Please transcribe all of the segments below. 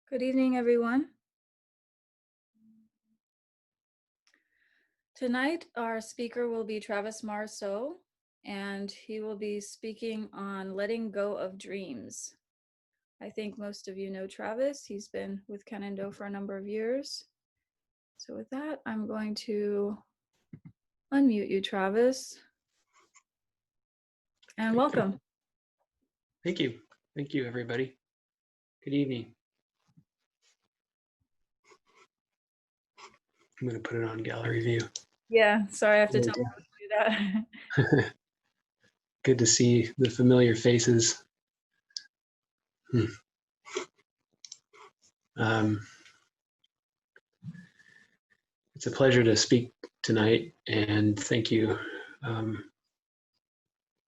Good evening, everyone. Tonight, our speaker will be Travis Marsot, and he will be speaking on letting go of dreams. I think most of you know Travis. He's been with Canando for a number of years. So with that, I'm going to unmute you, Travis, and welcome. Thank you. Thank you, everybody. Good evening. I'm going to put it on gallery view. Yeah, sorry, I have to tell you to do that. Good to see the familiar faces. It's a pleasure to speak tonight, and thank you.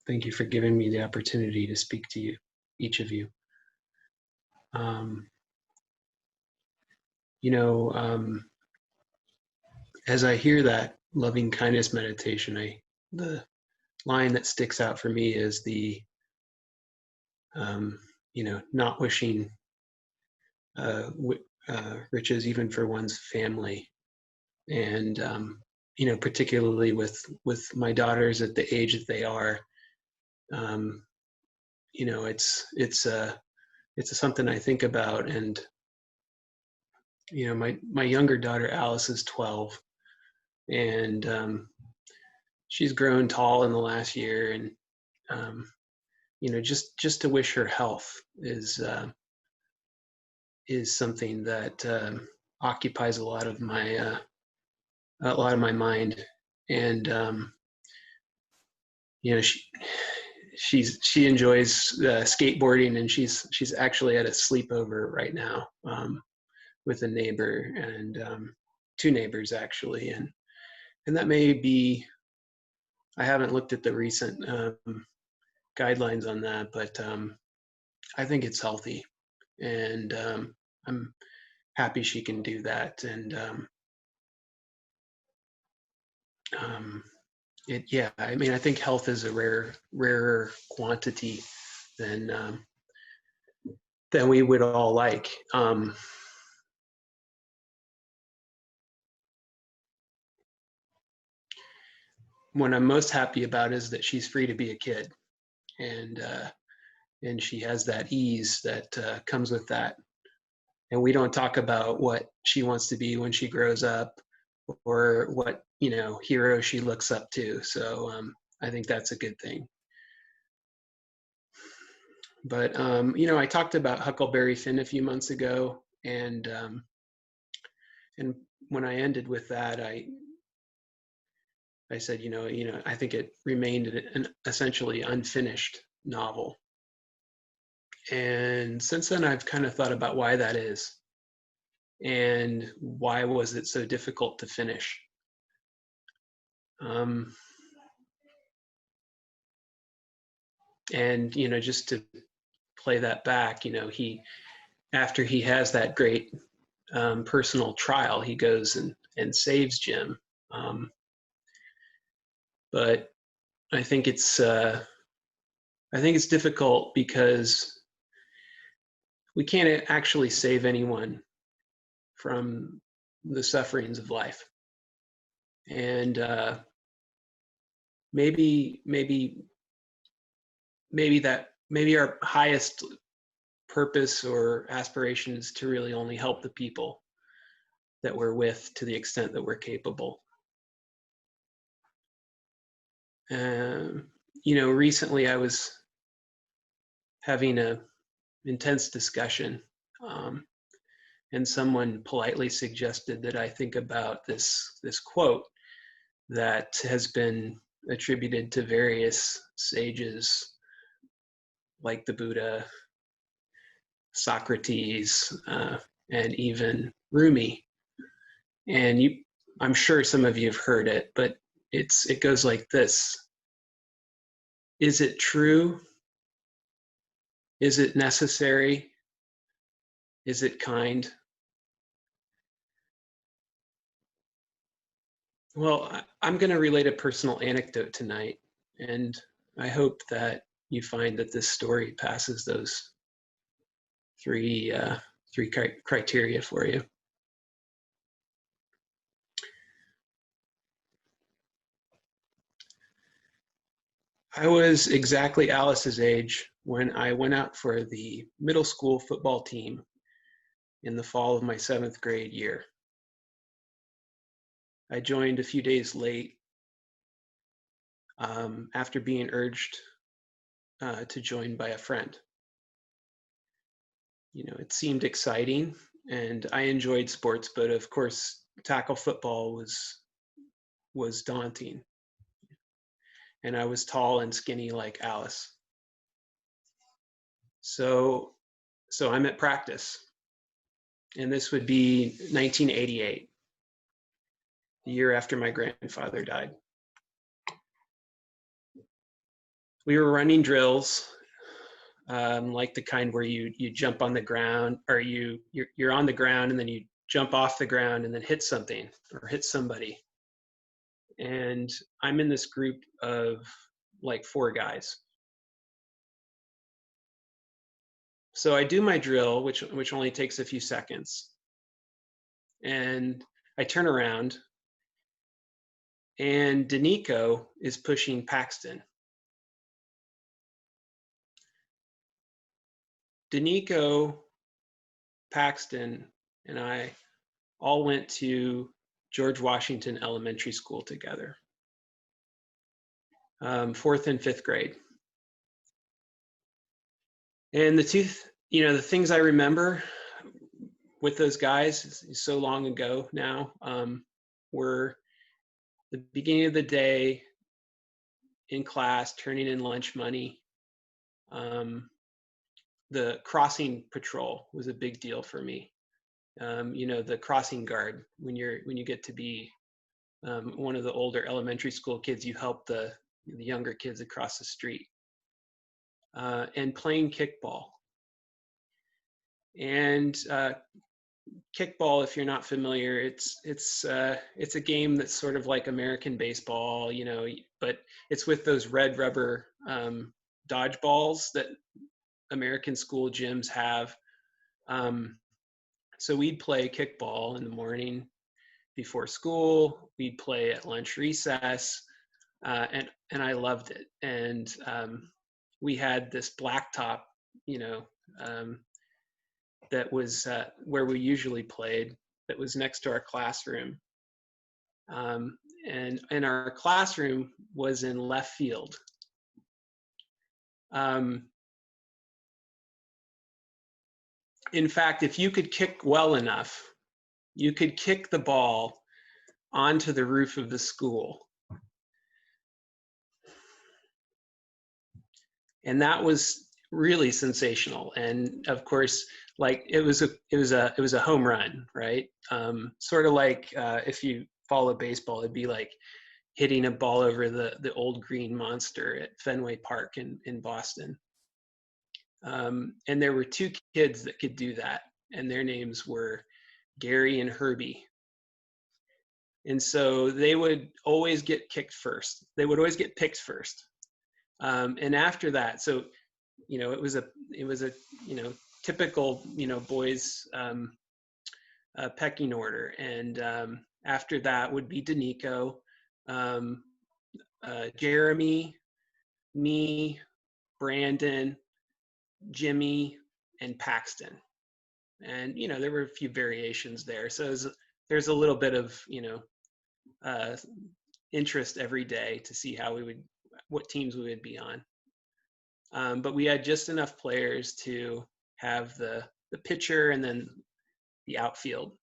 Thank you for giving me the opportunity to speak to you, each of you. As I hear that loving kindness meditation, the line that sticks out for me is the, not wishing riches even for one's family. And, particularly with my daughters at the age that they are, it's something I think about. And, my younger daughter, Alice, is 12, and she's grown tall in the last year. And, just to wish her health is something that occupies a lot of my mind. And she enjoys skateboarding, and she's actually at a sleepover right now with a neighbor, and two neighbors actually, and that may be, I haven't looked at the recent guidelines on that, but I think it's healthy, and I'm happy she can do that. And I think health is a rarer quantity than we would all like. What I'm most happy about is that she's free to be a kid, and she has that ease that comes with that. And we don't talk about what she wants to be when she grows up, or what hero she looks up to. So I think that's a good thing. But I talked about Huckleberry Finn a few months ago, and when I ended with that, I said, I think it remained an essentially unfinished novel. And since then, I've kind of thought about why that is, and why was it so difficult to finish. And just to play that back, after he has that great personal trial, he goes and saves Jim. But I think it's difficult because we can't actually save anyone from the sufferings of life. And maybe our highest purpose or aspiration is to really only help the people that we're with to the extent that we're capable. Recently I was having an intense discussion, and someone politely suggested that I think about this quote that has been attributed to various sages like the Buddha, Socrates, and even Rumi. And I'm sure some of you have heard it, but it goes like this: is it true? Is it necessary? Is it kind? Well, I'm going to relate a personal anecdote tonight, and I hope that you find that this story passes those three three criteria for you. I was exactly Alice's age when I went out for the middle school football team in the fall of my 7th grade year. I joined a few days late after being urged to join by a friend. You know, it seemed exciting and I enjoyed sports, but of course, tackle football was daunting. And I was tall and skinny like Alice. So I'm at practice. And this would be 1988, the year after my grandfather died. We were running drills, like the kind where you jump on the ground, or you're on the ground and then you jump off the ground and then hit something or hit somebody. And I'm in this group of like 4 guys. So I do my drill, which only takes a few seconds. And I turn around and Danico is pushing Paxton. Danico, Paxton, and I all went to George Washington Elementary School together, 4th and 5th grade. And the things I remember with those guys so long ago now, were the beginning of the day in class, turning in lunch money. The crossing patrol was a big deal for me. The crossing guard, when you get to be one of the older elementary school kids, you help the younger kids across the street. And playing kickball. And kickball, if you're not familiar, it's a game that's sort of like American baseball, but it's with those red rubber dodgeballs that American school gyms have. So we'd play kickball in the morning before school. We'd play at lunch recess, and I loved it. And we had this blacktop, that was where we usually played, that was next to our classroom. And our classroom was in left field. In fact, if you could kick well enough, you could kick the ball onto the roof of the school. And that was really sensational. And of course, like it was a home run, right? Sort of like if you follow baseball, it'd be like hitting a ball over the old green monster at Fenway Park in Boston. And there were 2 kids that could do that, and their names were Gary and Herbie. And so they would always get kicked first. They would always get picked first. And after that, so it was a typical boys pecking order. And after that would be Danico, Jeremy, me, Brandon, Jimmy, and Paxton. And there were a few variations there. So there's a little bit of interest every day to see what teams we would be on. But we had just enough players to have the pitcher and then the outfield.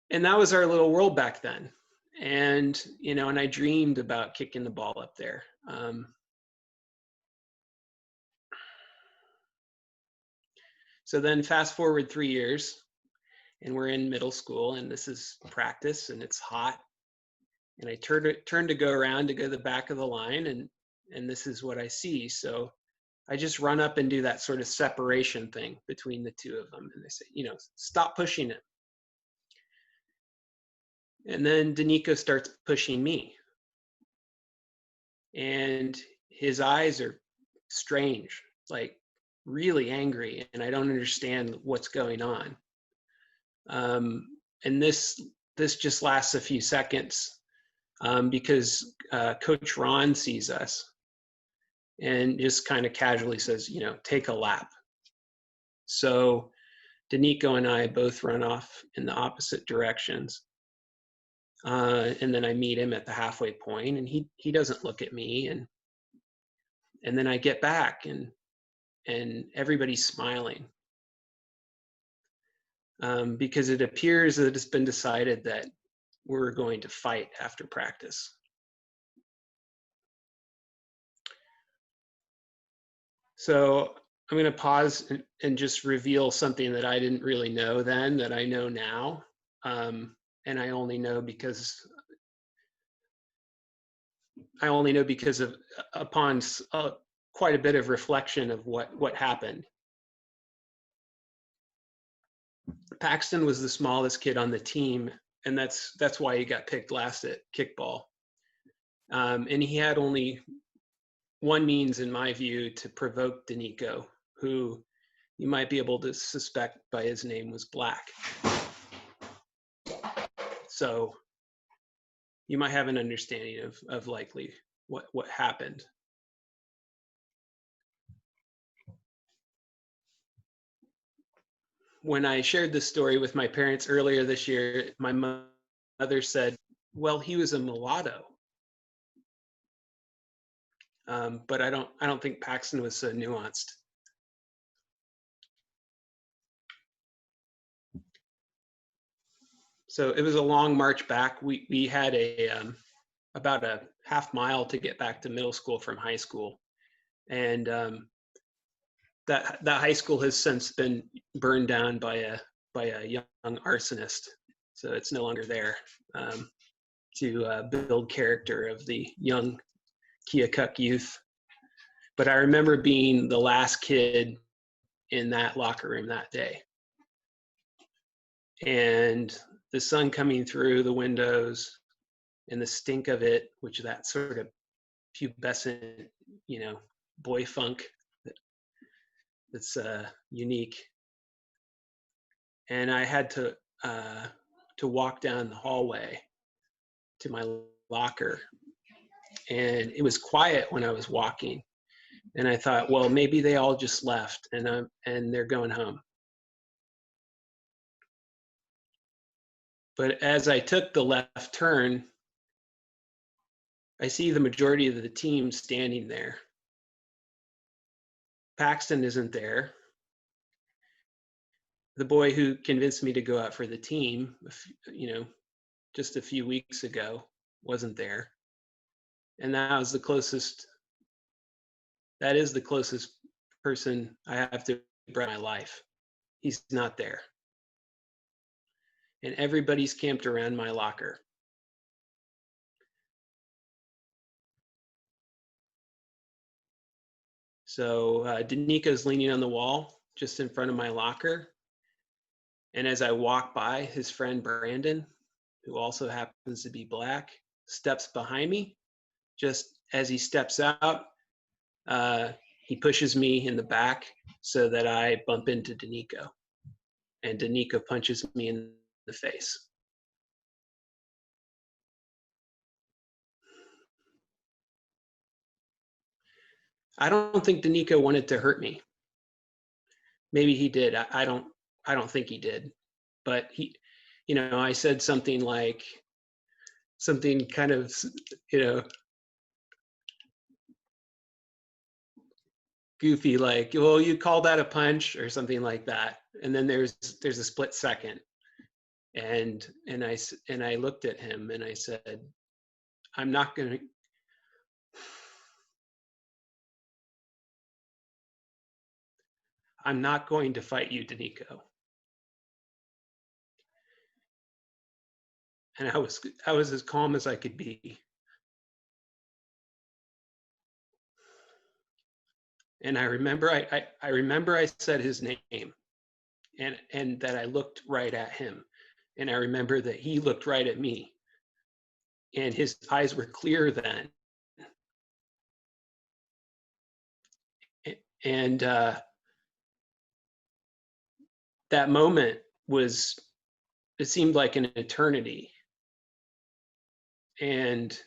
And that was our little world back then. And, and I dreamed about kicking the ball up there. So then fast forward 3 years and we're in middle school and this is practice and it's hot. And I turn to go around to go to the back of the line and this is what I see. So I just run up and do that sort of separation thing between the 2 of them. And they say, stop pushing it. And then Danico starts pushing me. And his eyes are strange. Like really angry, and I don't understand what's going on. And this just lasts a few seconds because Coach Ron sees us and just kind of casually says, take a lap. So Danico and I both run off in the opposite directions. And then I meet him at the halfway point, and he doesn't look at me. And then I get back, and everybody's smiling because it appears that it's been decided that we're going to fight after practice. So I'm going to pause and just reveal something that I didn't really know then that I know now. And I only know because of upon quite a bit of reflection of what happened. Paxton was the smallest kid on the team, and that's why he got picked last at kickball. And he had only one means, in my view, to provoke Danico, who you might be able to suspect by his name was Black. So you might have an understanding of likely what happened. When I shared this story with my parents earlier this year, my mother said, well, he was a mulatto. But I don't think Paxton was so nuanced. So it was a long march back. We had about a half mile to get back to middle school from high school, and that high school has since been burned down by a young arsonist, so it's no longer there to build character of the young Keokuk youth. But I remember being the last kid in that locker room that day, and the sun coming through the windows and the stink of it, which that sort of pubescent, boy funk that's unique. And I had to walk down the hallway to my locker, and it was quiet when I was walking. And I thought, well, maybe they all just left and they're going home. But as I took the left turn, I see the majority of the team standing there. Paxton isn't there. The boy who convinced me to go out for the team, just a few weeks ago, wasn't there. And that is the closest person I have to my life. He's not there. And everybody's camped around my locker. So Danico's leaning on the wall just in front of my locker. And as I walk by, his friend Brandon, who also happens to be Black, steps behind me. Just as he steps out, he pushes me in the back so that I bump into Danico. And Danico punches me in the face. I don't think Danico wanted to hurt me. Maybe he did. I don't think he did. But I said something kind of, goofy, like, well, you call that a punch or something like that. And then there's a split second. And I looked at him and I said, I'm not going to fight you, Danico. And I was as calm as I could be. And I remember I said his name, and that I looked right at him. And I remember that he looked right at me. And his eyes were clear then. And that moment was, it seemed like an eternity. And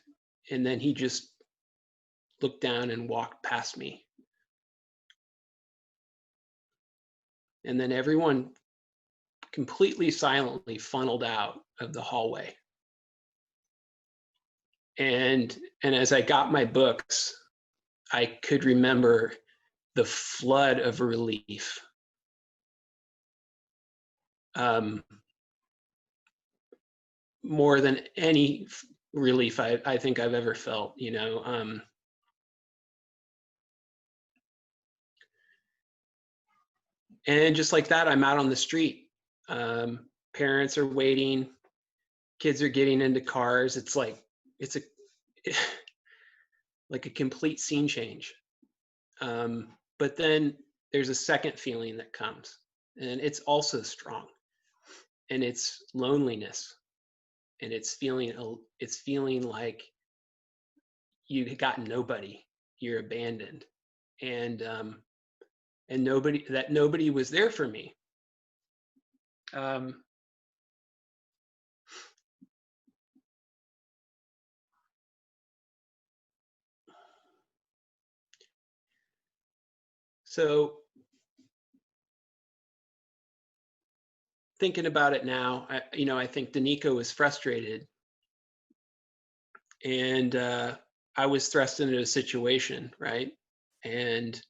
then he just looked down and walked past me. And then everyone completely silently funneled out of the hallway. And as I got my books, I could remember the flood of relief. More than any relief I think I've ever felt, you know. And just like that, I'm out on the street. Parents are waiting, kids are getting into cars. It's like, it's a like a complete scene change. But then there's a second feeling that comes, and it's also strong, and it's loneliness, and it's feeling like you got nobody, you're abandoned, and nobody was there for me. So thinking about it now, I think Danico was frustrated, and I was thrust into a situation, right? And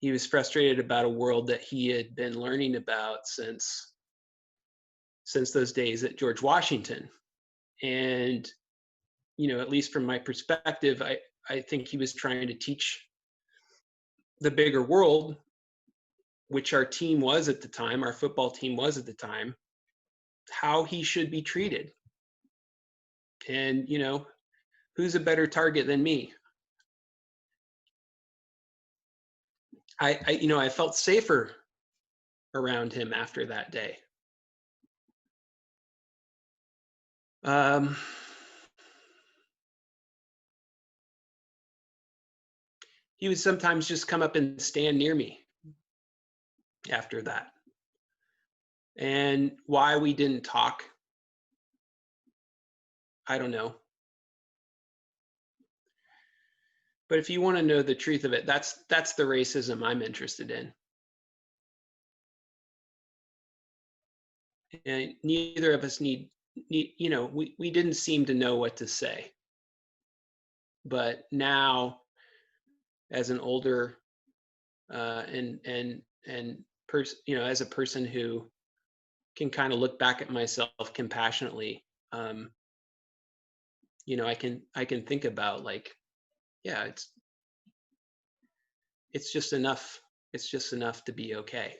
he was frustrated about a world that he had been learning about since those days at George Washington. And, at least from my perspective, I think he was trying to teach the bigger world, which our team was at the time, our football team was at the time, how he should be treated. And, who's a better target than me? I felt safer around him after that day. He would sometimes just come up and stand near me after that. And why we didn't talk, I don't know. But if you want to know the truth of it, that's the racism I'm interested in. And neither of us we didn't seem to know what to say. But now, as an older as a person who can kind of look back at myself compassionately, I can think about, like, yeah, it's just enough. It's just enough to be okay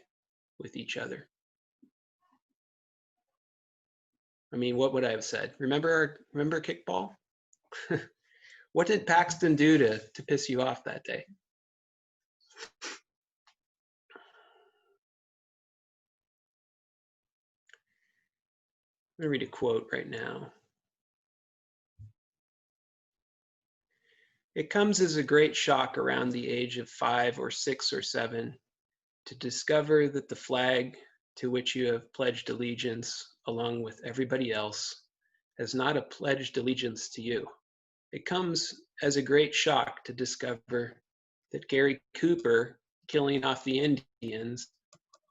with each other. I mean, what would I have said? Remember kickball? What did Paxton do to piss you off that day? I'm going to read a quote right now. It comes as a great shock around the age of 5 or 6 or 7 to discover that the flag to which you have pledged allegiance, along with everybody else, has not pledged allegiance to you. It comes as a great shock to discover that Gary Cooper killing off the Indians,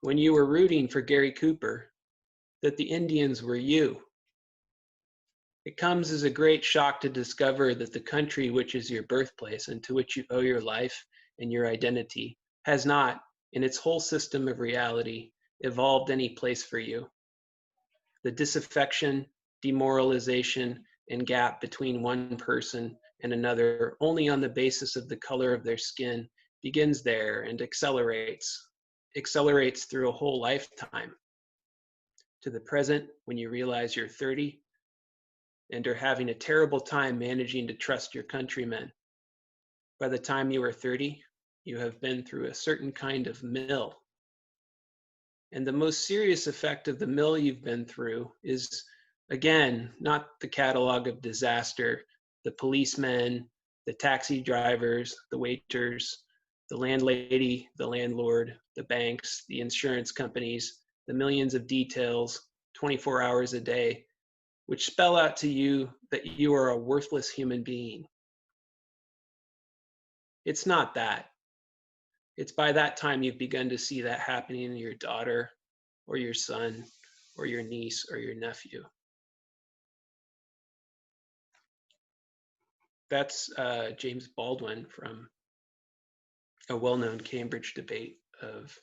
when you were rooting for Gary Cooper, that the Indians were you. It comes as a great shock to discover that the country which is your birthplace and to which you owe your life and your identity has not, in its whole system of reality, evolved any place for you. The disaffection, demoralization, and gap between one person and another only on the basis of the color of their skin begins there and accelerates through a whole lifetime. To the present, when you realize you're 30 and are having a terrible time managing to trust your countrymen. By the time you are 30, you have been through a certain kind of mill. And the most serious effect of the mill you've been through is, again, not the catalog of disaster, the policemen, the taxi drivers, the waiters, the landlady, the landlord, the banks, the insurance companies, the millions of details, 24 hours a day, which spell out to you that you are a worthless human being. It's not that. It's by that time you've begun to see that happening in your daughter or your son or your niece or your nephew. That's James Baldwin from a well-known Cambridge debate of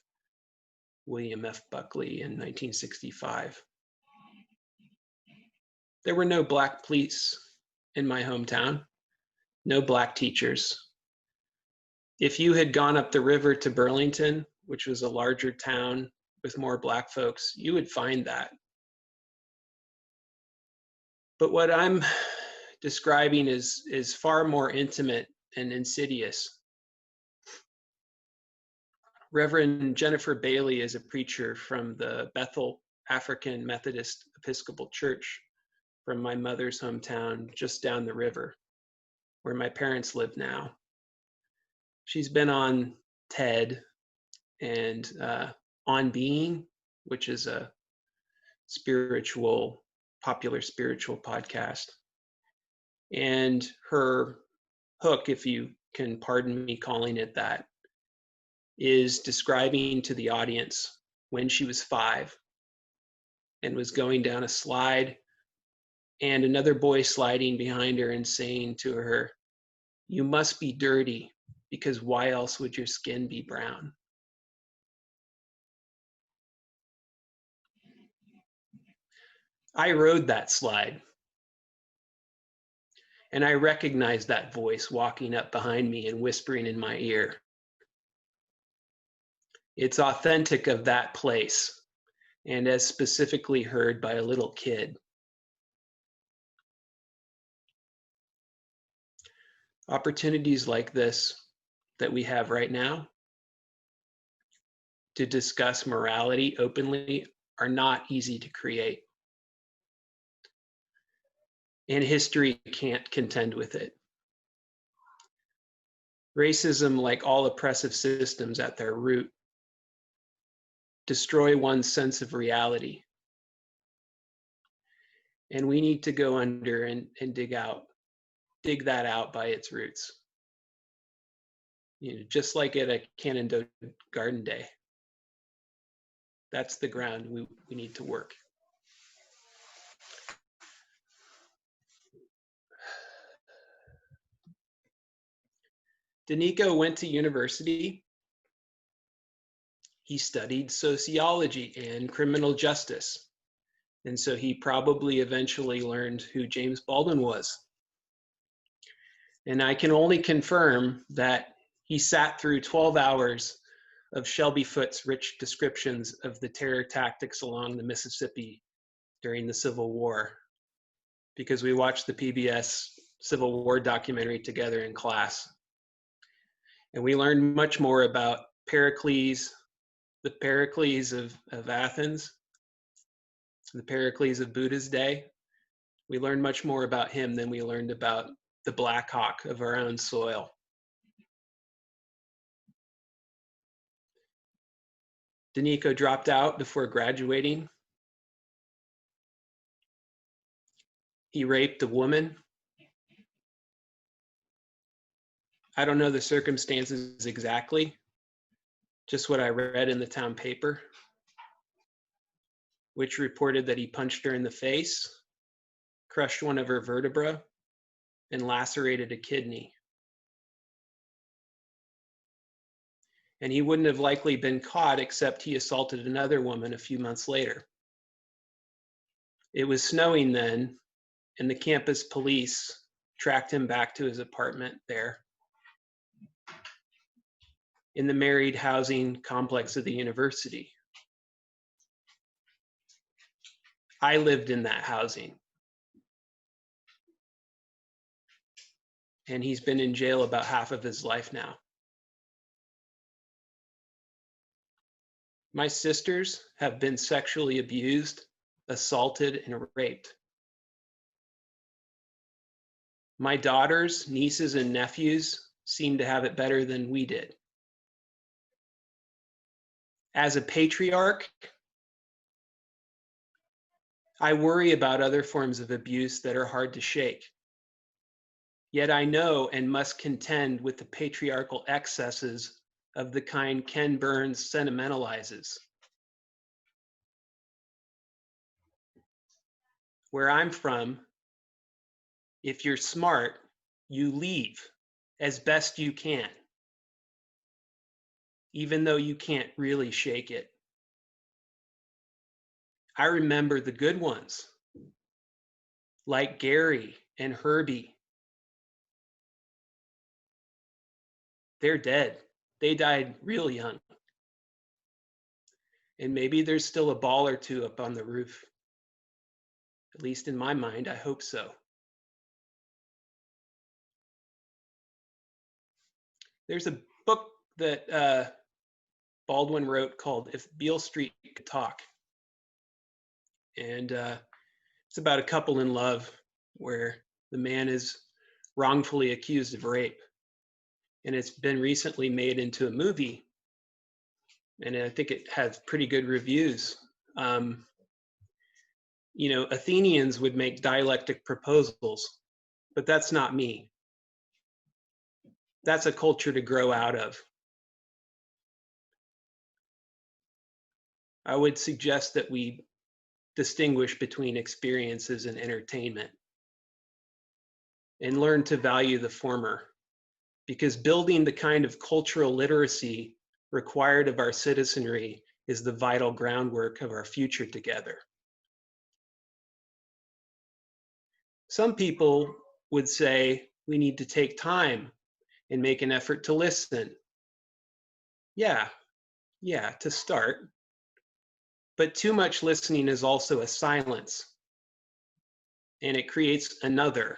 William F. Buckley in 1965. There were no black police in my hometown, no black teachers. If you had gone up the river to Burlington, which was a larger town with more black folks, you would find that. But what I'm describing is far more intimate and insidious. Reverend Jennifer Bailey is a preacher from the Bethel African Methodist Episcopal Church from my mother's hometown just down the river, where my parents live now. She's been on TED and On Being, which is a popular spiritual podcast. And her hook, if you can pardon me calling it that, is describing to the audience when she was 5 and was going down a slide and another boy sliding behind her and saying to her, "You must be dirty, because why else would your skin be brown?" I rode that slide, and I recognized that voice walking up behind me and whispering in my ear. It's authentic of that place, and as specifically heard by a little kid. Opportunities like this that we have right now to discuss morality openly are not easy to create. And history can't contend with it. Racism, like all oppressive systems at their root, destroy one's sense of reality. And we need to go under and dig that out by its roots. Just like at a Cannon Garden Day. That's the ground we need to work. Danico went to university. He studied sociology and criminal justice. And so he probably eventually learned who James Baldwin was. And I can only confirm that he sat through 12 hours of Shelby Foote's rich descriptions of the terror tactics along the Mississippi during the Civil War, because we watched the PBS Civil War documentary together in class. And we learned much more about Pericles, the Pericles of Athens, the Pericles of Buddha's day. We learned much more about him than we learned about the Black Hawk of our own soil. Danico dropped out before graduating. He raped a woman. I don't know the circumstances exactly, just what I read in the town paper, which reported that he punched her in the face, crushed one of her vertebrae, and lacerated a kidney. And he wouldn't have likely been caught except he assaulted another woman a few months later. It was snowing then, and the campus police tracked him back to his apartment there in the married housing complex of the university. I lived in that housing. And he's been in jail about half of his life now. My sisters have been sexually abused, assaulted, and raped. My daughters, nieces, and nephews seem to have it better than we did. As a patriarch, I worry about other forms of abuse that are hard to shake. Yet I know and must contend with the patriarchal excesses of the kind Ken Burns sentimentalizes. Where I'm from, if you're smart, you leave as best you can, even though you can't really shake it. I remember the good ones, like Gary and Herbie. They're dead. They died real young. And maybe there's still a ball or two up on the roof. At least in my mind, I hope so. There's a book that Baldwin wrote called If Beale Street Could Talk. And it's about a couple in love where the man is wrongfully accused of rape. And it's been recently made into a movie. And I think it has pretty good reviews. Athenians would make dialectic proposals, but that's not me. That's a culture to grow out of. I would suggest that we distinguish between experiences and entertainment and learn to value the former, because building the kind of cultural literacy required of our citizenry is the vital groundwork of our future together. Some people would say we need to take time and make an effort to listen. Yeah, to start. But too much listening is also a silence, and it creates another.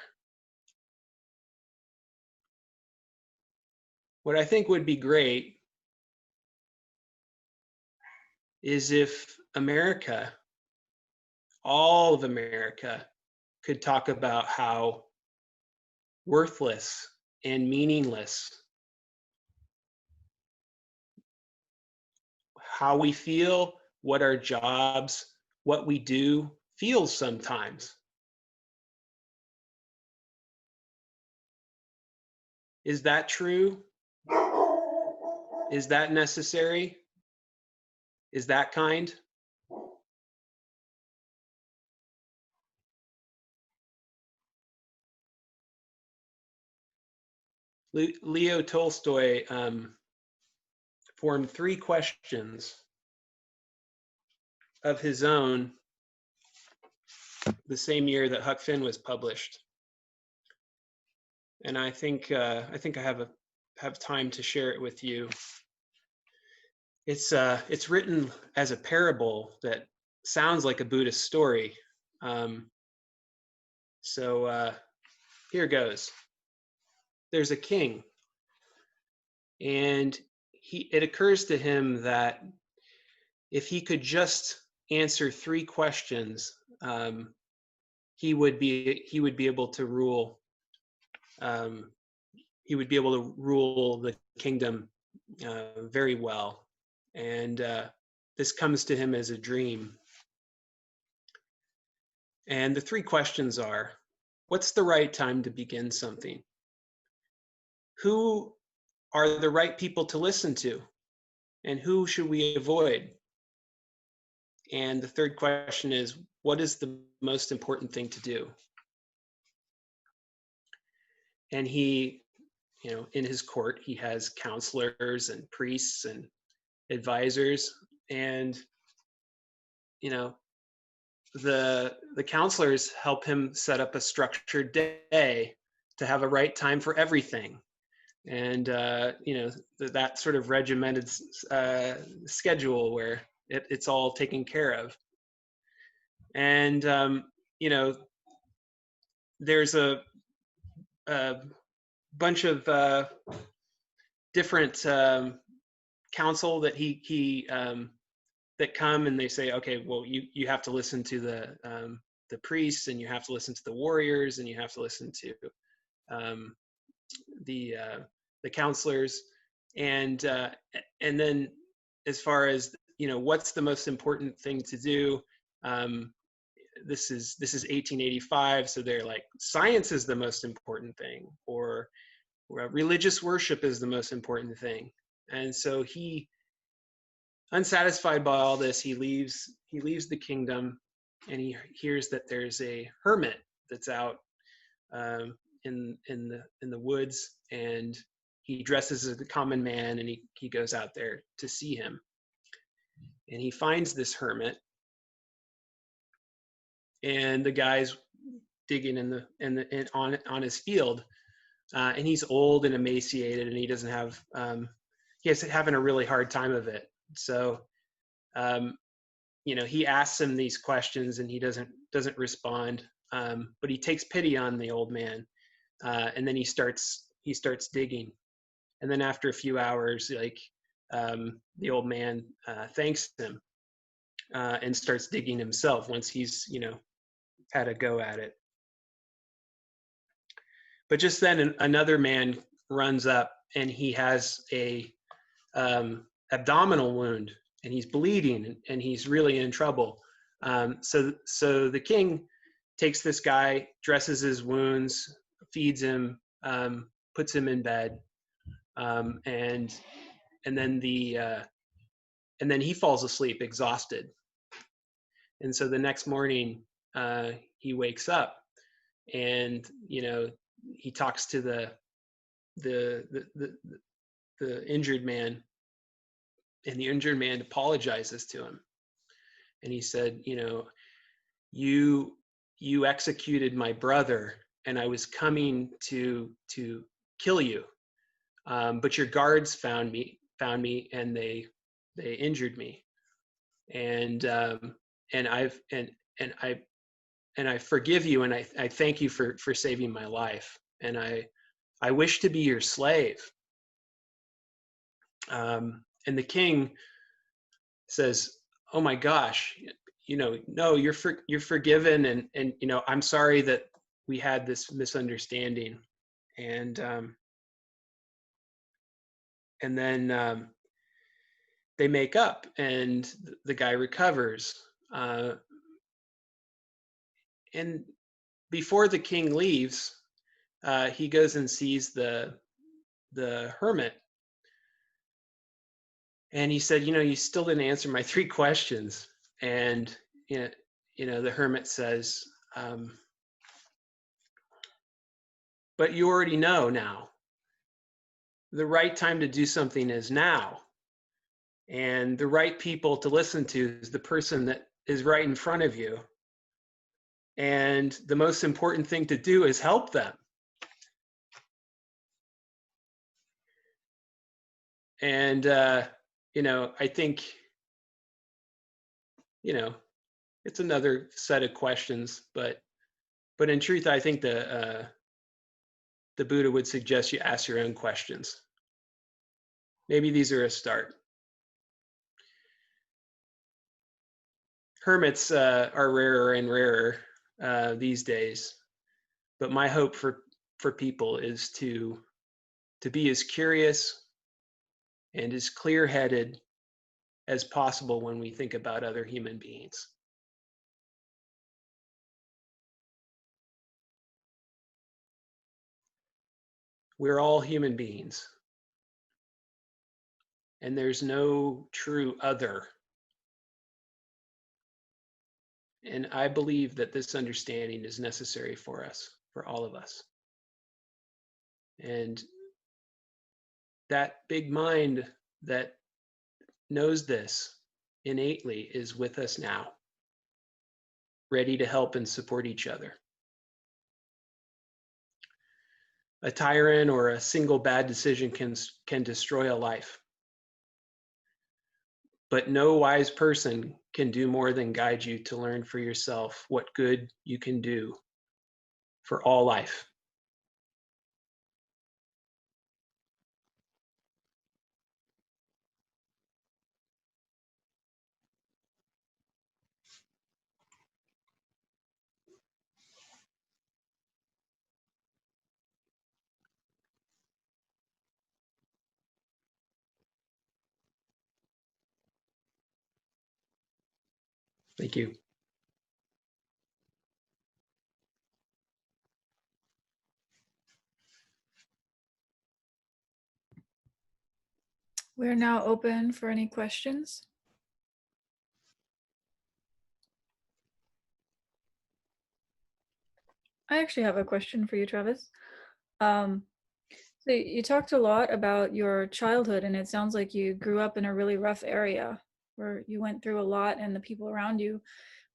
What I think would be great is if America, all of America, could talk about how worthless and meaningless how we feel, what our jobs, what we do feels sometimes. Is that true? Is that necessary? Is that kind? Leo Tolstoy formed 3 questions of his own the same year that Huck Finn was published. And I think I have time to share it with you. It's written as a parable that sounds like a Buddhist story. So here goes. There's a king, and it occurs to him that if he could just answer 3 questions, he would be able to rule. He would be able to rule the kingdom very well, and this comes to him as a dream. And the 3 questions are: what's the right time to begin something? Who are the right people to listen to? And who should we avoid? And the 3rd question is, what is the most important thing to do? And he, in his court, he has counselors and priests and advisors, and the counselors help him set up a structured day to have a right time for everything. And that sort of regimented schedule where it's all taken care of. And there's a bunch of different counsel that he that come, and they say, okay, well, you have to listen to the priests, and you have to listen to the warriors, and you have to listen to the counselors, and then as far as what's the most important thing to do, this is 1885, so they're like, science is the most important thing, or religious worship is the most important thing. And so he, unsatisfied by all this, he leaves the kingdom, and he hears that there's a hermit that's out in the woods, and he dresses as a common man, and he goes out there to see him. And he finds this hermit, and the guy's digging on his field, and he's old and emaciated, and he doesn't have he's having a really hard time of it. So he asks him these questions, and he doesn't respond, but he takes pity on the old man, and then he starts digging. And then after a few hours, the old man thanks him, and starts digging himself once he's had a go at it. But just then another man runs up, and he has a abdominal wound, and he's bleeding, and he's really in trouble. So the king takes this guy, dresses his wounds, feeds him, puts him in bed, and then he falls asleep exhausted. And so the next morning, he wakes up, and he talks to the injured man, and the injured man apologizes to him, and he said, you executed my brother, and I was coming to kill you, but your guards found me, and they injured me, and I forgive you, and I thank you for saving my life, and I wish to be your slave. And the king says, "Oh my gosh, no, you're forgiven, and I'm sorry that we had this misunderstanding." And then they make up, and the guy recovers. And before the king leaves, he goes and sees the hermit, and he said, "You still didn't answer my 3 questions." And the hermit says, "But you already know now. The right time to do something is now, and the right people to listen to is the person that is right in front of you. And the most important thing to do is help them." And I think it's another set of questions, but in truth, I think the Buddha would suggest you ask your own questions. Maybe these are a start. Hermits are rarer and rarer these days, but my hope for people is to be as curious and as clear-headed as possible when we think about other human beings. We're all human beings, and there's no true other. And I believe that this understanding is necessary for us, for all of us. And that big mind that knows this innately is with us now, ready to help and support each other. A tyrant or a single bad decision can destroy a life. But no wise person can do more than guide you to learn for yourself what good you can do for all life. Thank you. We're now open for any questions. I actually have a question for you, Travis. So you talked a lot about your childhood, and it sounds like you grew up in a really rough area where you went through a lot, and the people around you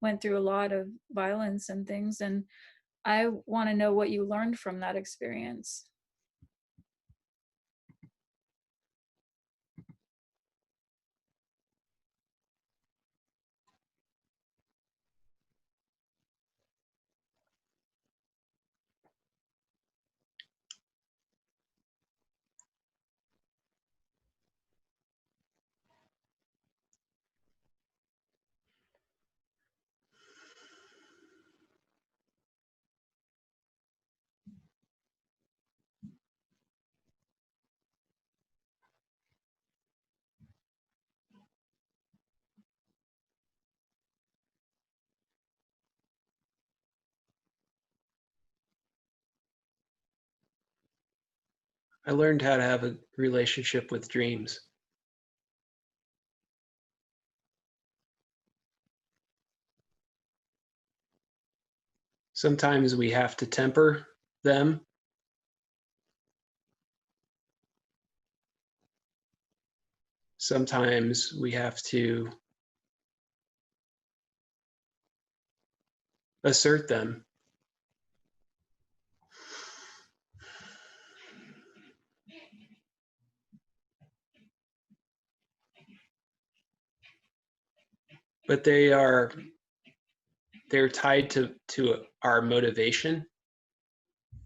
went through a lot of violence and things. And I want to know what you learned from that experience. I learned how to have a relationship with dreams. Sometimes we have to temper them. Sometimes we have to assert them. But they're tied to our motivation.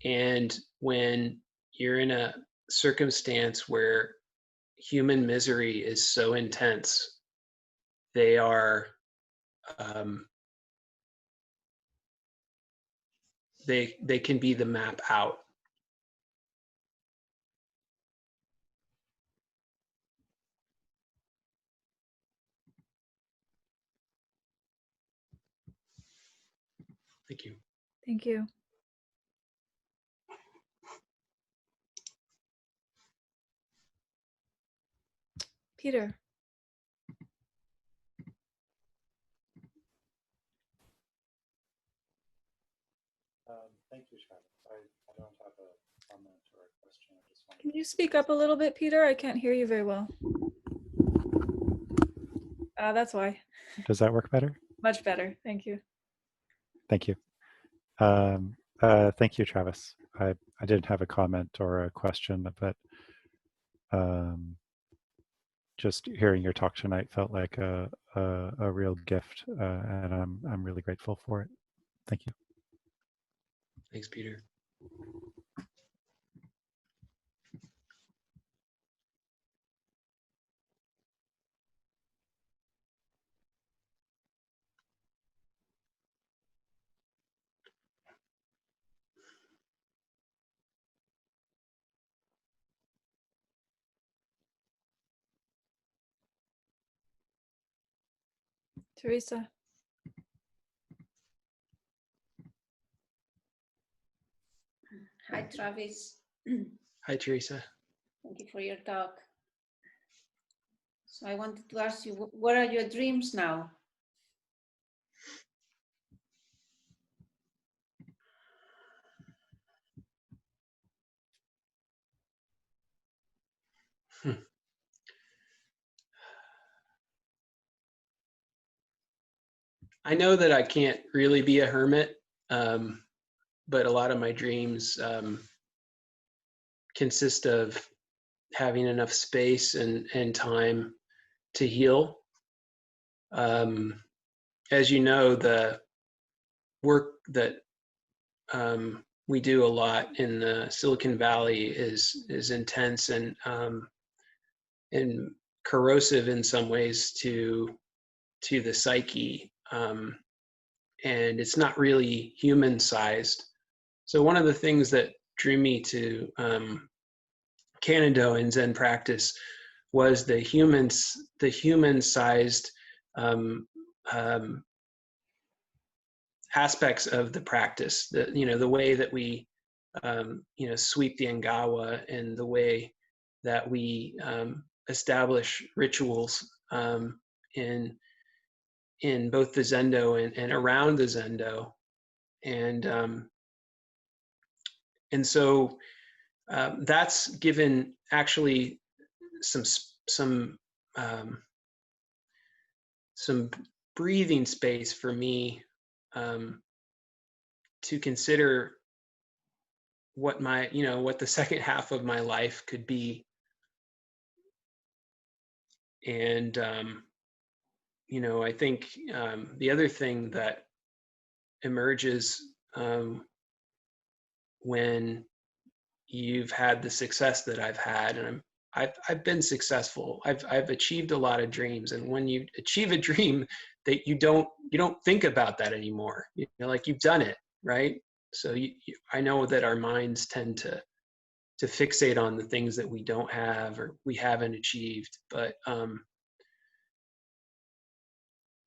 And when you're in a circumstance where human misery is so intense, they are they can be the map out. Thank you. Thank you. Peter. Thank you, Travis. I don't have a comment or a question. I just wanted Can you speak up a little bit, Peter? I can't hear you very well. That's why. Does that work better? Much better. Thank you. Thank you. Thank you, Travis. I didn't have a comment or a question, but just hearing your talk tonight felt like a real gift, and I'm really grateful for it. Thank you. Thanks, Peter. Teresa. Hi, Travis. Hi, Teresa. Thank you for your talk. So I wanted to ask you, what are your dreams now? I know that I can't really be a hermit, but a lot of my dreams consist of having enough space and time to heal. As you know, the work that we do a lot in the Silicon Valley is intense and corrosive in some ways to the psyche, and it's not really human sized. So one of the things that drew me to Kanado and Zen practice was the human sized aspects of the practice. The way that we sweep the Angawa, and the way that we establish rituals in both the Zendo and around the Zendo, and so that's given actually some breathing space for me to consider what what the second half of my life could be. And I think the other thing that emerges when you've had the success that I've had, and I've been successful. I've achieved a lot of dreams, and when you achieve a dream, that you don't think about that anymore. Like you've done it, right? So I know that our minds tend to fixate on the things that we don't have or we haven't achieved, but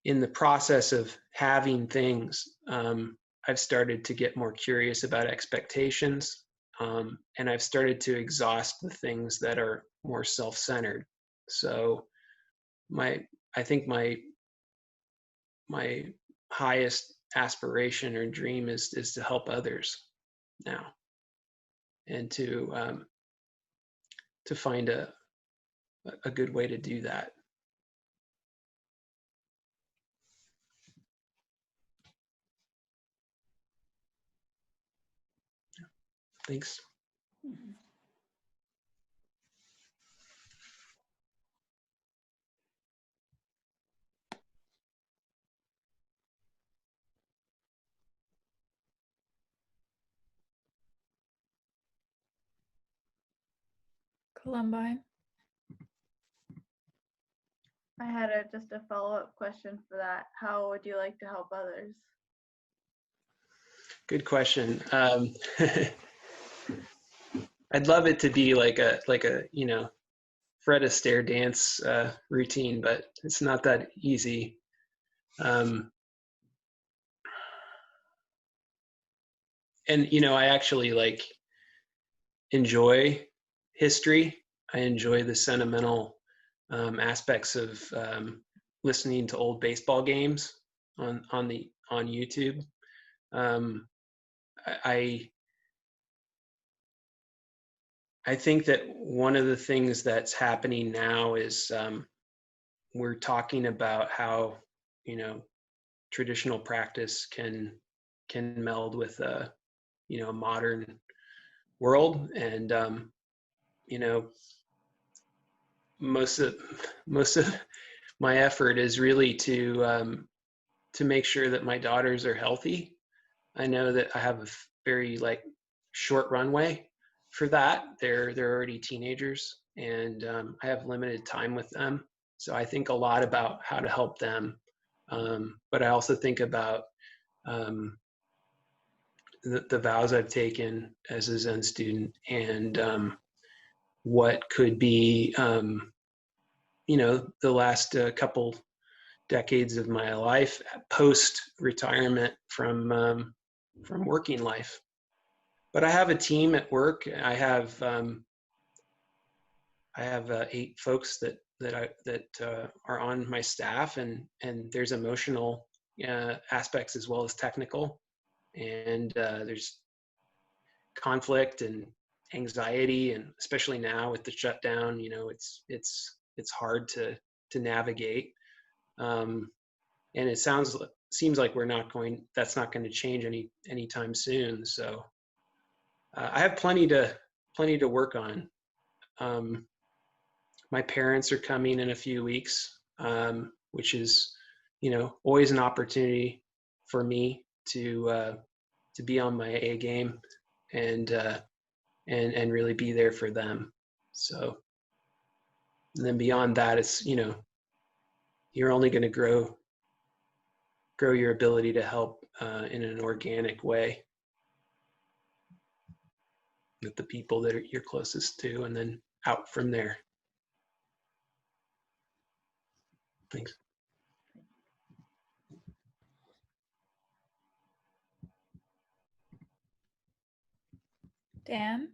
in the process of having things, I've started to get more curious about expectations, and I've started to exhaust the things that are more self-centered. So I think my highest aspiration or dream is to help others now, and to find a good way to do that. Thanks. Columbine. I had just a follow-up question for that. How would you like to help others? Good question. I'd love it to be like a Fred Astaire dance routine, but it's not that easy. And I actually enjoy history. I enjoy the sentimental aspects of listening to old baseball games on YouTube. I think that one of the things that's happening now is we're talking about how traditional practice can meld with a modern world, and most of my effort is really to make sure that my daughters are healthy. I know that I have a very short runway for that. They're already teenagers, and I have limited time with them. So I think a lot about how to help them, but I also think about the vows I've taken as a Zen student, and what could be the last couple decades of my life post retirement from working life. But I have a team at work. I have 8 folks that are on my staff, and there's emotional aspects as well as technical, and there's conflict and anxiety, and especially now with the shutdown, it's hard to navigate, and it seems like that's not going to change anytime soon. So I have plenty to work on. My parents are coming in a few weeks, which is, always an opportunity for me to be on my A game and really be there for them. So, and then beyond that, it's, you're only going to grow your ability to help in an organic way with the people that you're closest to, and then out from there. Thanks. Dan.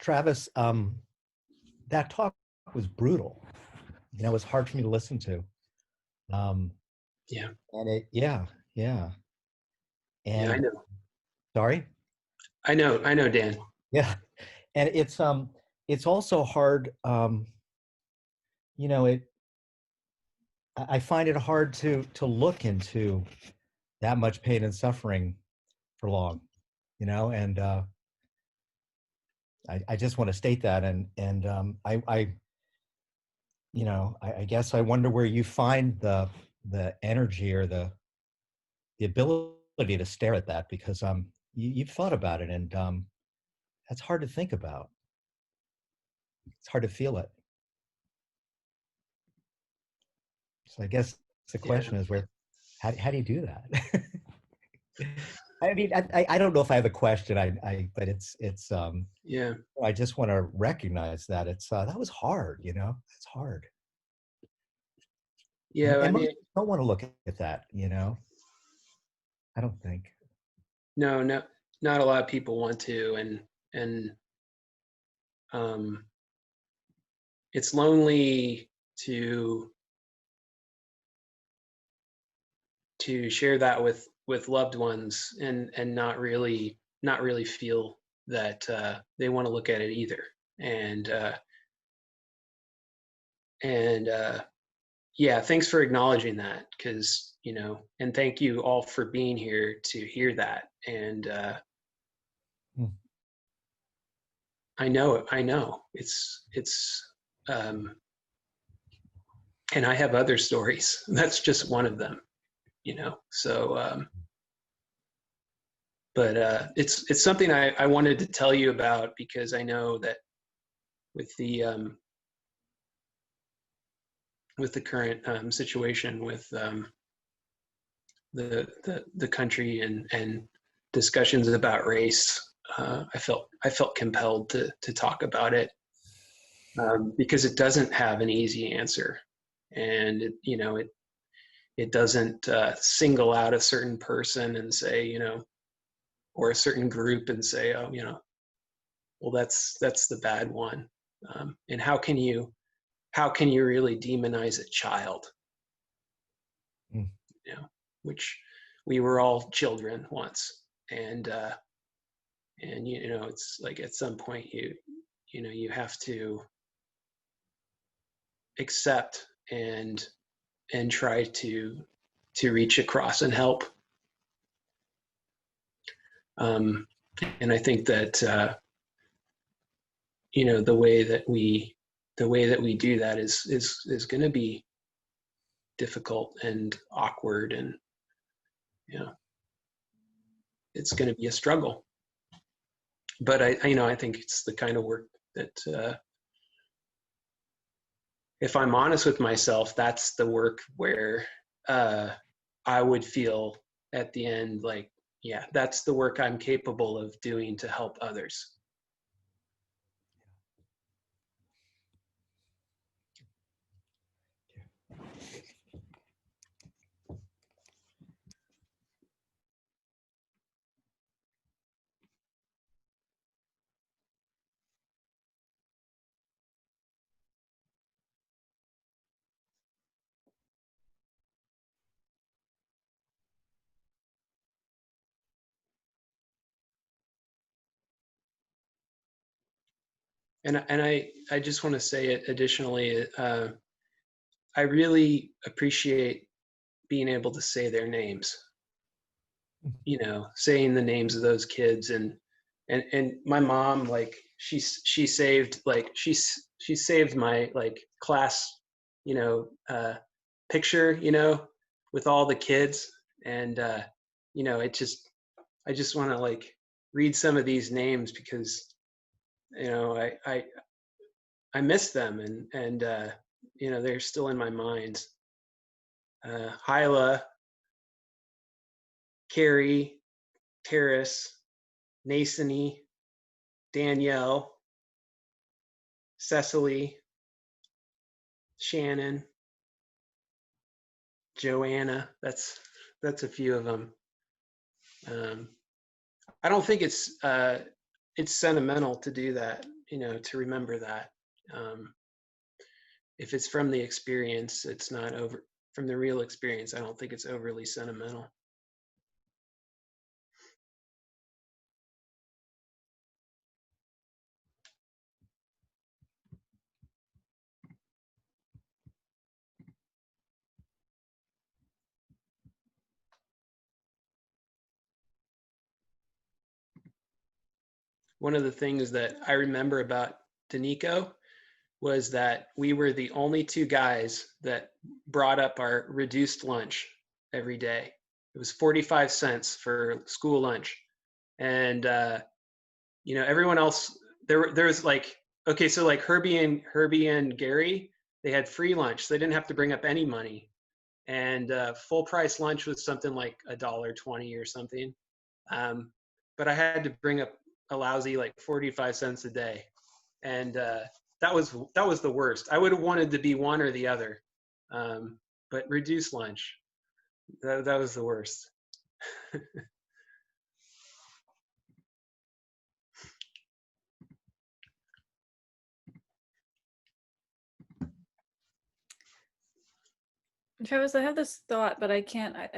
Travis, that talk was brutal. You know, it was hard for me to listen to. Yeah. And yeah. Yeah, And I know. sorry. I know, Dan. Yeah. And it's also hard. You know, I find it hard to look into that much pain and suffering for long, you know, and I just want to state that. And you know, I guess I wonder where you find the energy or the ability to stare at that, because you've thought about it, and that's hard to think about. It's hard to feel it. So I guess the question is, where, how do you do that? I mean, I don't know if I have a question. But it's Yeah. I just want to recognize that it's that was hard. You know, it's hard. Yeah, I And most mean, people don't want to look at that. You know, I don't think. no, not a lot of people want to, and it's lonely to share that with loved ones, and not really feel that they want to look at it either. And yeah, thanks for acknowledging that, because, you know, and thank you all for being here to hear that. And I know it's and I have other stories. That's just one of them, you know. So but it's something I wanted to tell you about, because I know that with the current situation with the country, and discussions about race, I felt compelled to talk about it, because it doesn't have an easy answer, and you know, it doesn't single out a certain person and say, you know, or a certain group and say, oh, you know, well, that's the bad one. And how can you really demonize a child? Mm. You know, which we were all children once, and you know, it's like, at some point you know, you have to accept and try to reach across and help. And I think that you know, the way that we do that is going to be difficult and awkward, and you know, it's going to be a struggle. But I you know, I think it's the kind of work that if I'm honest with myself, that's the work where I would feel at the end like, yeah, that's the work I'm capable of doing to help others. And I just want to say it additionally, I really appreciate being able to say their names, you know, saying the names of those kids. And my mom, like, she saved, like, she saved my, like, class, you know, picture, you know, with all the kids. And you know, I just want to, like, read some of these names, because you know, I miss them, and you know, they're still in my mind. Hyla, Carrie, Terrace, Nasony, Danielle, Cecily, Shannon, Joanna. That's a few of them. I don't think it's sentimental to do that, you know, to remember that. If it's from the experience, it's not over. From the real experience, I don't think it's overly sentimental. One of the things that I remember about Danico was that we were the only two guys that brought up our reduced lunch every day. It was 45 cents for school lunch. And, everyone else, there was like, okay, so like Herbie and Gary, they had free lunch. So they didn't have to bring up any money. And full price lunch was something like $1.20 or something. But I had to bring up a lousy like 45 cents a day. And that was the worst. I would have wanted to be one or the other, but reduced lunch, that was the worst. Travis, I have this thought, but I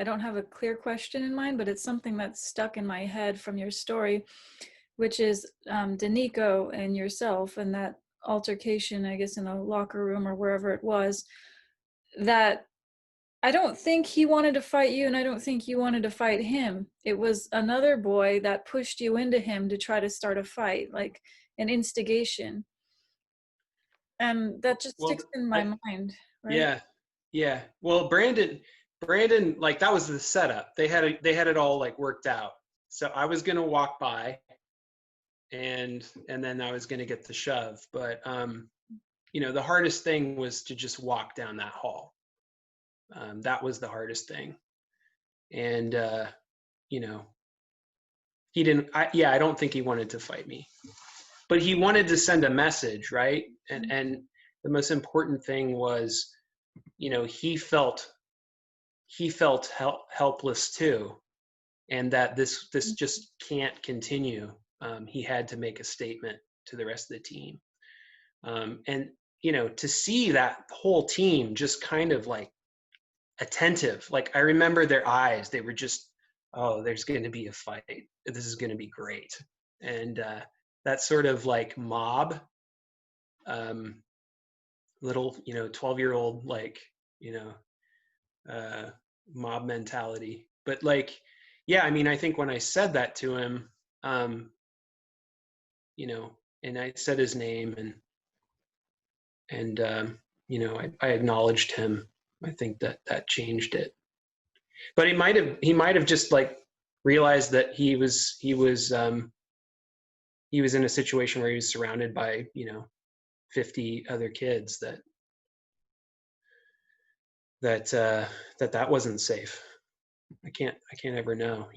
don't have a clear question in mind, but it's something that's stuck in my head from your story, which is Danico and yourself and that altercation, I guess, in the locker room or wherever it was, that I don't think he wanted to fight you and I don't think you wanted to fight him. It was another boy that pushed you into him to try to start a fight, like an instigation. And that just sticks in my mind, right? Yeah. Well, Brandon, like that was the setup. They had it all like worked out. So I was gonna walk by, and then I was gonna get the shove. But the hardest thing was to just walk down that hall. That was the hardest thing. And he didn't. I don't think he wanted to fight me, but he wanted to send a message, right? And the most important thing was, he felt helpless too, and that this just can't continue. He had to make a statement to the rest of the team, and to see that whole team just kind of like attentive. Like I remember their eyes; they were just, oh, there's going to be a fight. This is going to be great, and that sort of like mob, little 12-year-old like mob mentality. But like, yeah, I mean, I think when I said that to him, and I said his name and I acknowledged him, I think that changed it. But he might have just like realized that he was in a situation where he was surrounded by 50 other kids that wasn't safe. I can't ever know.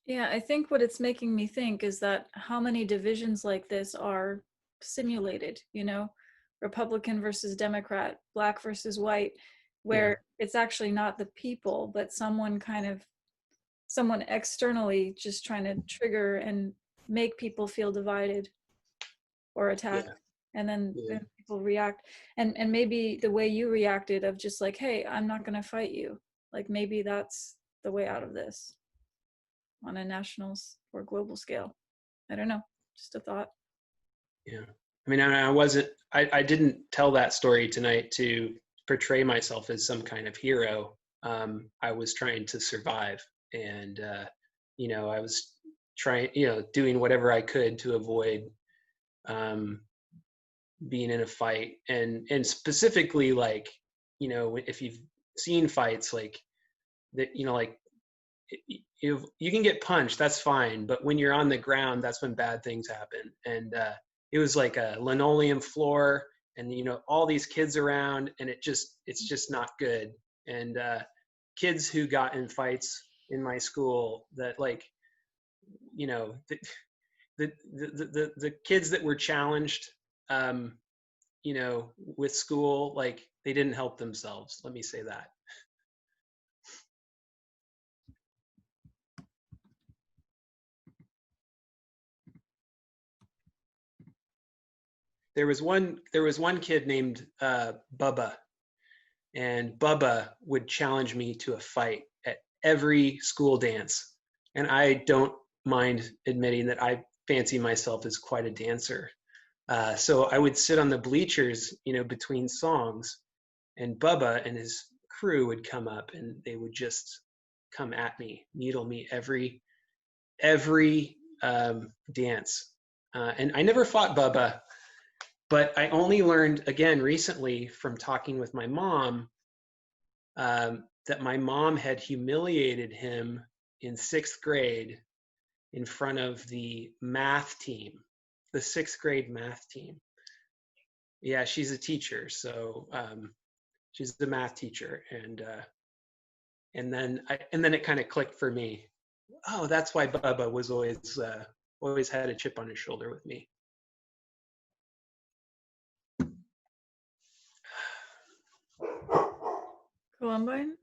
Yeah, I think what it's making me think is that how many divisions like this are simulated, Republican versus Democrat, black versus white, where it's actually not the people, but someone externally just trying to trigger and make people feel divided or attacked. And then people react. And maybe the way you reacted of just like, hey, I'm not going to fight you. Like maybe that's the way out of this on a national or global scale. I don't know, just a thought. Yeah. I mean, I didn't tell that story tonight to portray myself as some kind of hero. I was trying to survive, and I was trying, doing whatever I could to avoid being in a fight, and specifically like, if you've seen fights like that, like you can get punched, that's fine, but when you're on the ground, that's when bad things happen. And it was like a linoleum floor, and all these kids around, and it's just not good. And kids who got in fights in my school, that like the kids that were challenged with school, like they didn't help themselves, let me say that. there was one kid named Bubba, and Bubba would challenge me to a fight at every school dance. And I don't mind admitting that I fancy myself as quite a dancer. So I would sit on the bleachers, between songs, and Bubba and his crew would come up and they would just come at me, needle me every dance. And I never fought Bubba, but I only learned again recently from talking with my mom that my mom had humiliated him in 6th grade in front of the math team, the 6th grade math team. Yeah, she's a teacher, so she's the math teacher, and then it kind of clicked for me. Oh, that's why Bubba was always had a chip on his shoulder with me. Columbine?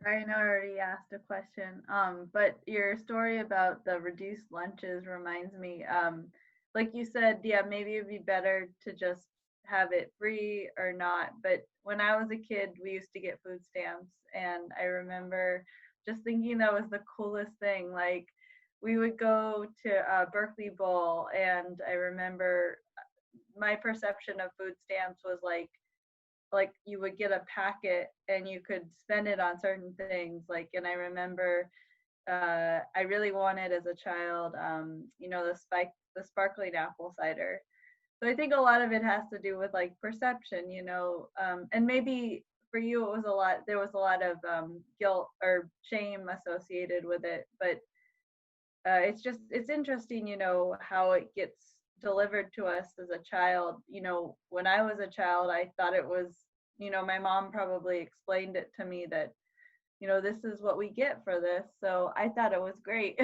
I know I already asked a question, but your story about the reduced lunches reminds me, like you said, yeah, maybe it'd be better to just have it free or not. But when I was a kid, we used to get food stamps, and I remember just thinking that was the coolest thing. Like we would go to Berkeley Bowl, and I remember my perception of food stamps was like you would get a packet and you could spend it on certain things. Like, and I remember I really wanted as a child, the sparkling apple cider. So I think a lot of it has to do with like perception, and maybe for you there was a lot of guilt or shame associated with it. But it's interesting, how it gets delivered to us as a child. When I was a child, I thought it was, my mom probably explained it to me that, this is what we get for this. So I thought it was great.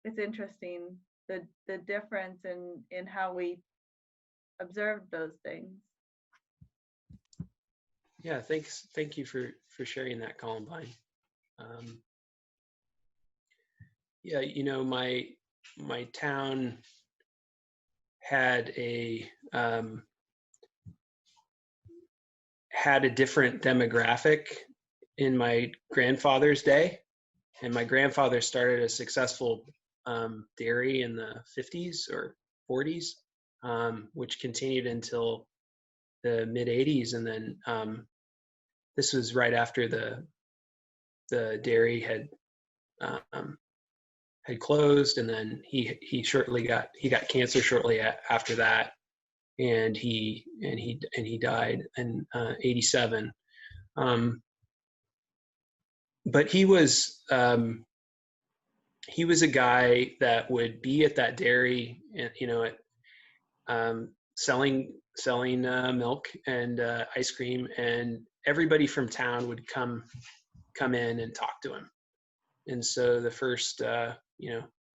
It's interesting the difference in how we observed those things. Yeah, thanks. Thank you for sharing that, Columbine. Yeah, my town had a different demographic in my grandfather's day, and my grandfather started a successful dairy in the 50s or 40s, which continued until the mid 80s, and then this was right after the dairy had closed, and then he got cancer shortly after that, and he died in 87. But he was a guy that would be at that dairy, selling milk and ice cream, and everybody from town would come in and talk to him. And so the first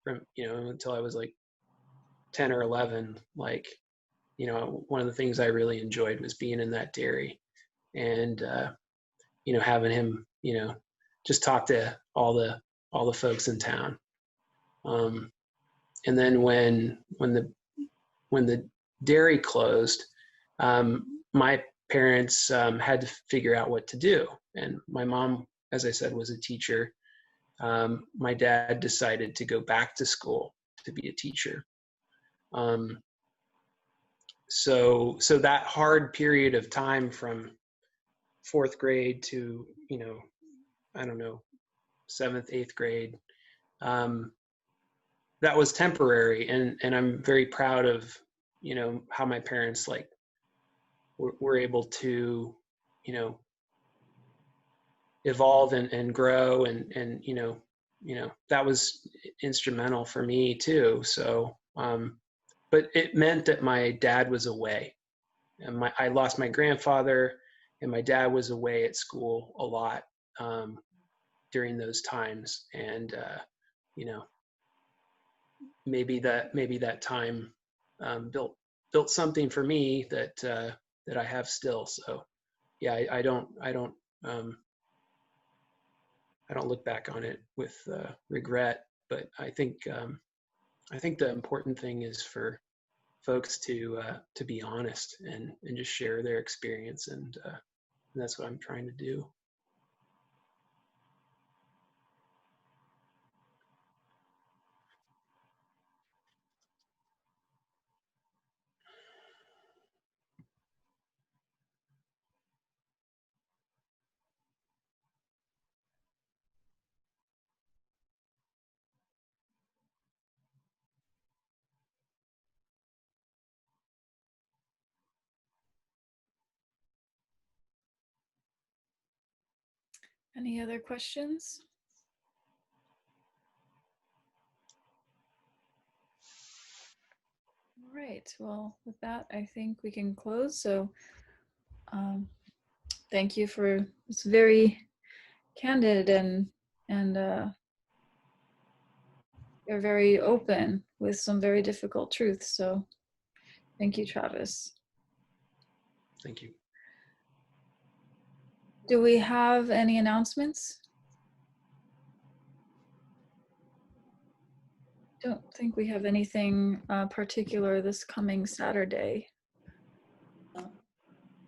until I was like 10 or 11, like, one of the things I really enjoyed was being in that dairy and having him just talk to all the folks in town. And then when the dairy closed, my parents had to figure out what to do. And my mom, as I said, was a teacher. My dad decided to go back to school to be a teacher. So that hard period of time from 4th grade to, 7th, 8th grade, that was temporary. And I'm very proud of, how my parents were able to, evolve and grow, and that was instrumental for me too. So, but it meant that my dad was away, and I lost my grandfather, and my dad was away at school a lot during those times. And maybe that time built something for me that I have still. So yeah, I don't look back on it with regret, but I think I think the important thing is for folks to be honest and just share their experience, and that's what I'm trying to do. Any other questions? All right, well, with that, I think we can close. So thank you for this very candid and you're very open with some very difficult truths. So thank you, Travis. Thank you. Do we have any announcements? Don't think we have anything particular this coming Saturday. No.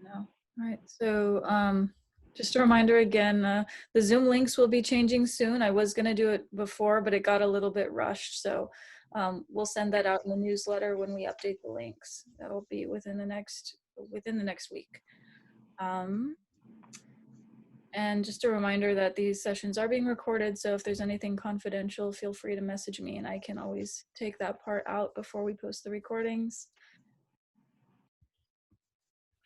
No. All right. So just a reminder again, the Zoom links will be changing soon. I was going to do it before, but it got a little bit rushed. So we'll send that out in the newsletter when we update the links. That'll be within the next week. And just a reminder that these sessions are being recorded, so if there's anything confidential, feel free to message me and I can always take that part out before we post the recordings.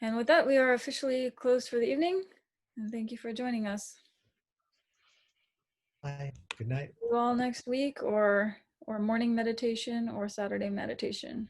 And with that, we are officially closed for the evening, and thank you for joining us. Bye. Good night. See you all next week, or morning meditation or Saturday meditation.